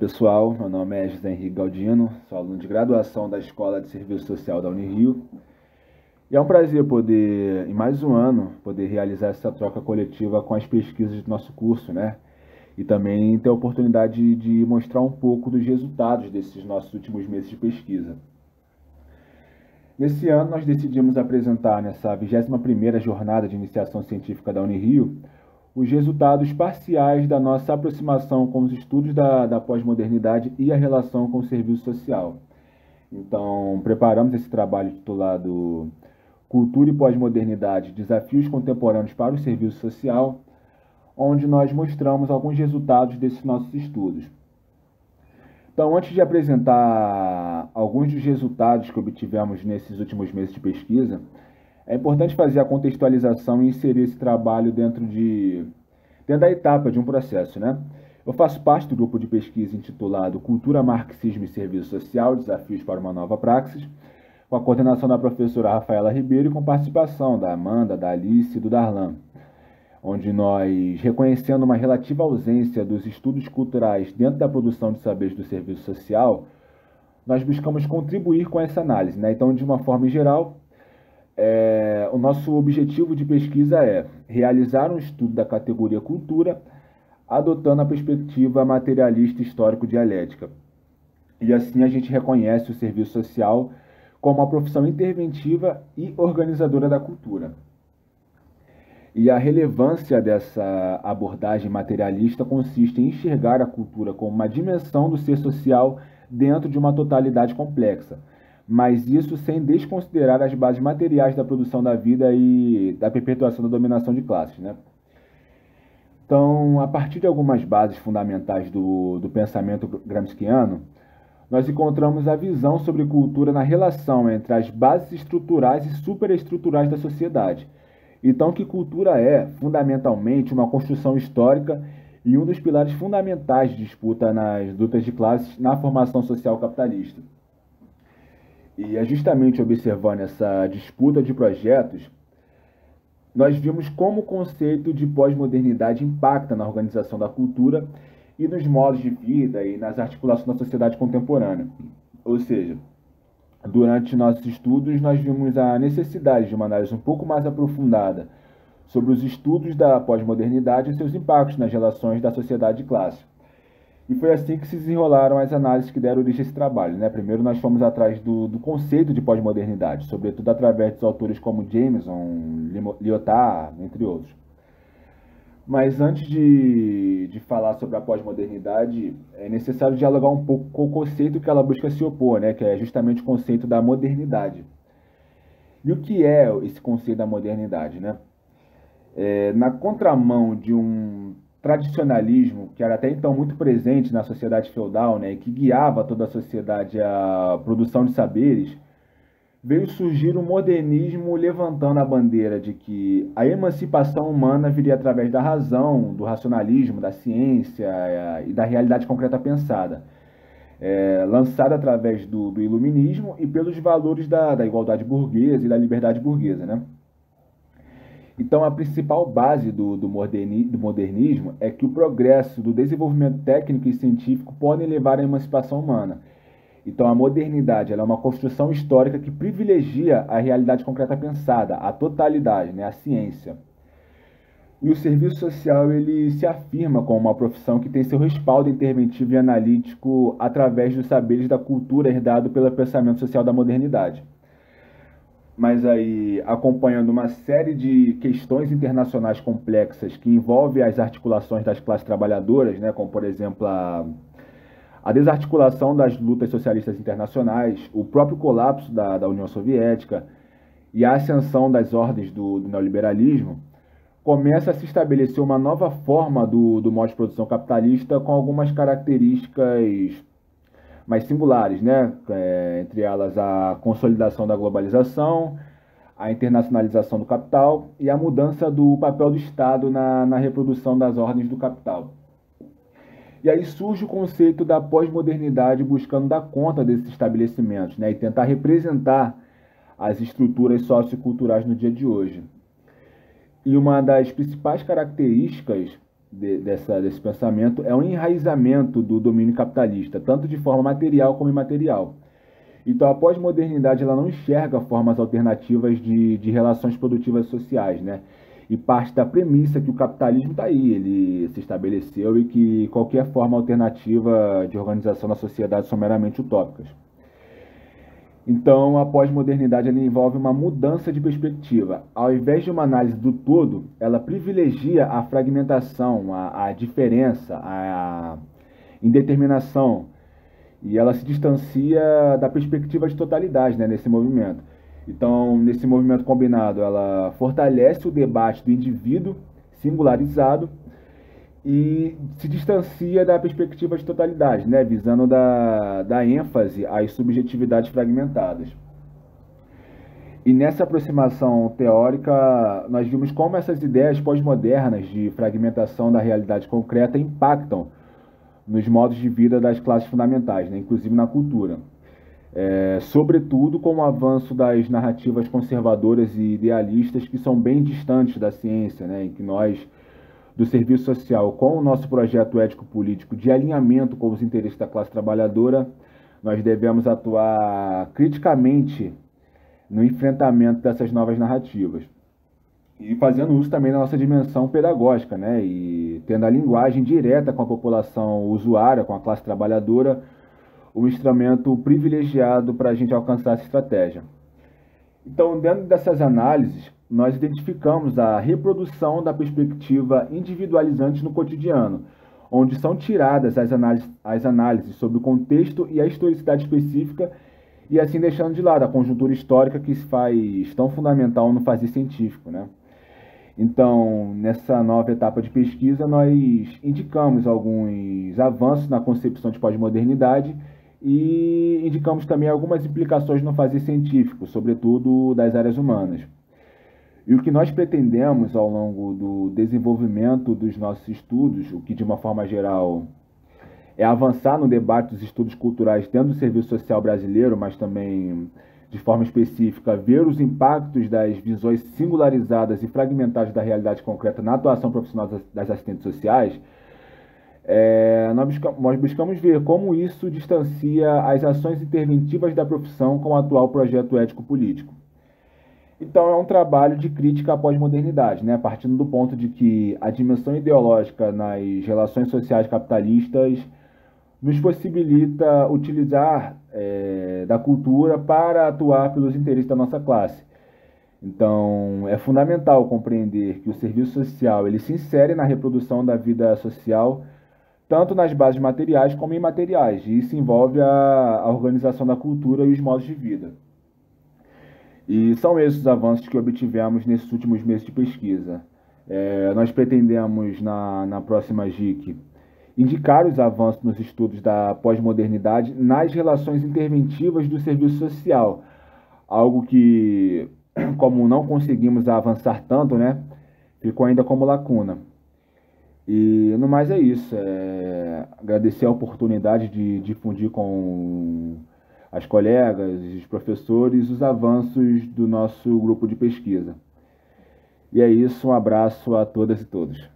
Pessoal, meu nome é José Henrique Galdino, sou aluno de graduação da Escola de Serviço Social da Unirio. E é um prazer poder, em mais um ano, poder realizar essa troca coletiva com as pesquisas do nosso curso, né? E também ter a oportunidade de mostrar um pouco dos resultados desses nossos últimos meses de pesquisa. Nesse ano, nós decidimos apresentar, nessa 21ª Jornada de Iniciação Científica da Unirio, os resultados parciais da nossa aproximação com os estudos da pós-modernidade e a relação com o serviço social. Então, preparamos esse trabalho titulado Cultura e Pós-Modernidade, Desafios Contemporâneos para o Serviço Social, onde nós mostramos alguns resultados desses nossos estudos. Então, antes de apresentar alguns dos resultados que obtivemos nesses últimos meses de pesquisa, é importante fazer a contextualização e inserir esse trabalho dentro da etapa de um processo, né? Eu faço parte do grupo de pesquisa intitulado Cultura, Marxismo e Serviço Social, Desafios para uma Nova Praxis, com a coordenação da professora Rafaela Ribeiro e com participação da Amanda, da Alice e do Darlan, onde nós, reconhecendo uma relativa ausência dos estudos culturais dentro da produção de saberes do serviço social, nós buscamos contribuir com essa análise, né? Então, de uma forma geral, o nosso objetivo de pesquisa é realizar um estudo da categoria cultura, adotando a perspectiva materialista histórico-dialética. E assim a gente reconhece o serviço social como uma profissão interventiva e organizadora da cultura. E a relevância dessa abordagem materialista consiste em enxergar a cultura como uma dimensão do ser social dentro de uma totalidade complexa, mas isso sem desconsiderar as bases materiais da produção da vida e da perpetuação da dominação de classes, né? Então, a partir de algumas bases fundamentais do pensamento gramsciano, nós encontramos a visão sobre cultura na relação entre as bases estruturais e superestruturais da sociedade. Então, que cultura é, fundamentalmente, uma construção histórica e um dos pilares fundamentais de disputa nas lutas de classes na formação social capitalista. E é justamente observando essa disputa de projetos, nós vimos como o conceito de pós-modernidade impacta na organização da cultura e nos modos de vida e nas articulações da sociedade contemporânea. Ou seja, durante nossos estudos, nós vimos a necessidade de uma análise um pouco mais aprofundada sobre os estudos da pós-modernidade e seus impactos nas relações da sociedade de classe. E foi assim que se desenrolaram as análises que deram origem a esse trabalho, né? Primeiro nós fomos atrás do conceito de pós-modernidade, sobretudo através dos autores como Jameson, Lyotard, entre outros. Mas antes de falar sobre a pós-modernidade, é necessário dialogar um pouco com o conceito que ela busca se opor, né? Que é justamente o conceito da modernidade. E o que é esse conceito da modernidade, né? Na contramão de um tradicionalismo que era até então muito presente na sociedade feudal, né, e que guiava toda a sociedade à produção de saberes, veio surgir o modernismo levantando a bandeira de que a emancipação humana viria através da razão, do racionalismo, da ciência e da realidade concreta pensada, lançada através do iluminismo e pelos valores da igualdade burguesa e da liberdade burguesa, né? Então, a principal base do modernismo é que o progresso do desenvolvimento técnico e científico podem levar à emancipação humana. Então, a modernidade ela é uma construção histórica que privilegia a realidade concreta pensada, a totalidade, né, a ciência. E o serviço social ele se afirma como uma profissão que tem seu respaldo interventivo e analítico através dos saberes da cultura herdado pelo pensamento social da modernidade. Mas aí, acompanhando uma série de questões internacionais complexas que envolvem as articulações das classes trabalhadoras, né, como, por exemplo, a desarticulação das lutas socialistas internacionais, o próprio colapso da União Soviética e a ascensão das ordens do neoliberalismo, começa a se estabelecer uma nova forma do modo de produção capitalista com algumas características mais singulares, né? Entre elas a consolidação da globalização, a internacionalização do capital e a mudança do papel do Estado na reprodução das ordens do capital. E aí surge o conceito da pós-modernidade buscando dar conta desses estabelecimentos, né? E tentar representar as estruturas socioculturais no dia de hoje. E uma das principais características desse pensamento é um enraizamento do domínio capitalista, tanto de forma material como imaterial. Então, a pós-modernidade ela não enxerga formas alternativas de relações produtivas sociais, né? E parte da premissa que o capitalismo está aí, ele se estabeleceu e que qualquer forma alternativa de organização da sociedade são meramente utópicas. Então, a pós-modernidade ela envolve uma mudança de perspectiva. Ao invés de uma análise do todo, ela privilegia a fragmentação, a diferença, a indeterminação, e ela se distancia da perspectiva de totalidade, né, nesse movimento. Então, nesse movimento combinado, ela fortalece o debate do indivíduo singularizado e se distancia da perspectiva de totalidade, né, visando da ênfase às subjetividades fragmentadas. E nessa aproximação teórica, nós vimos como essas ideias pós-modernas de fragmentação da realidade concreta impactam nos modos de vida das classes fundamentais, né, inclusive na cultura. Sobretudo com o avanço das narrativas conservadoras e idealistas que são bem distantes da ciência, né, em que nós, do serviço social, com o nosso projeto ético-político de alinhamento com os interesses da classe trabalhadora, nós devemos atuar criticamente no enfrentamento dessas novas narrativas. E fazendo uso também da nossa dimensão pedagógica, né? E tendo a linguagem direta com a população usuária, com a classe trabalhadora, um instrumento privilegiado para a gente alcançar essa estratégia. Então, dentro dessas análises, nós identificamos a reprodução da perspectiva individualizante no cotidiano, onde são tiradas as análises sobre o contexto e a historicidade específica, e assim deixando de lado a conjuntura histórica que se faz tão fundamental no fazer científico, né? Então, nessa nova etapa de pesquisa, nós indicamos alguns avanços na concepção de pós-modernidade e indicamos também algumas implicações no fazer científico, sobretudo das áreas humanas. E o que nós pretendemos ao longo do desenvolvimento dos nossos estudos, o que de uma forma geral é avançar no debate dos estudos culturais dentro do serviço social brasileiro, mas também, de forma específica, ver os impactos das visões singularizadas e fragmentadas da realidade concreta na atuação profissional das assistentes sociais. Nós buscamos ver como isso distancia as ações interventivas da profissão com o atual projeto ético-político. Então, é um trabalho de crítica à pós-modernidade, né? Partindo do ponto de que a dimensão ideológica nas relações sociais capitalistas nos possibilita utilizar da cultura para atuar pelos interesses da nossa classe. Então, é fundamental compreender que o serviço social ele se insere na reprodução da vida social, tanto nas bases materiais como imateriais, e isso envolve a organização da cultura e os modos de vida. E são esses os avanços que obtivemos nesses últimos meses de pesquisa. Nós pretendemos, na próxima GIC, indicar os avanços nos estudos da pós-modernidade nas relações interventivas do serviço social, algo que, como não conseguimos avançar tanto, né, ficou ainda como lacuna. E no mais é isso, agradecer a oportunidade de difundir com as colegas, os professores, os avanços do nosso grupo de pesquisa. E é isso, um abraço a todas e todos.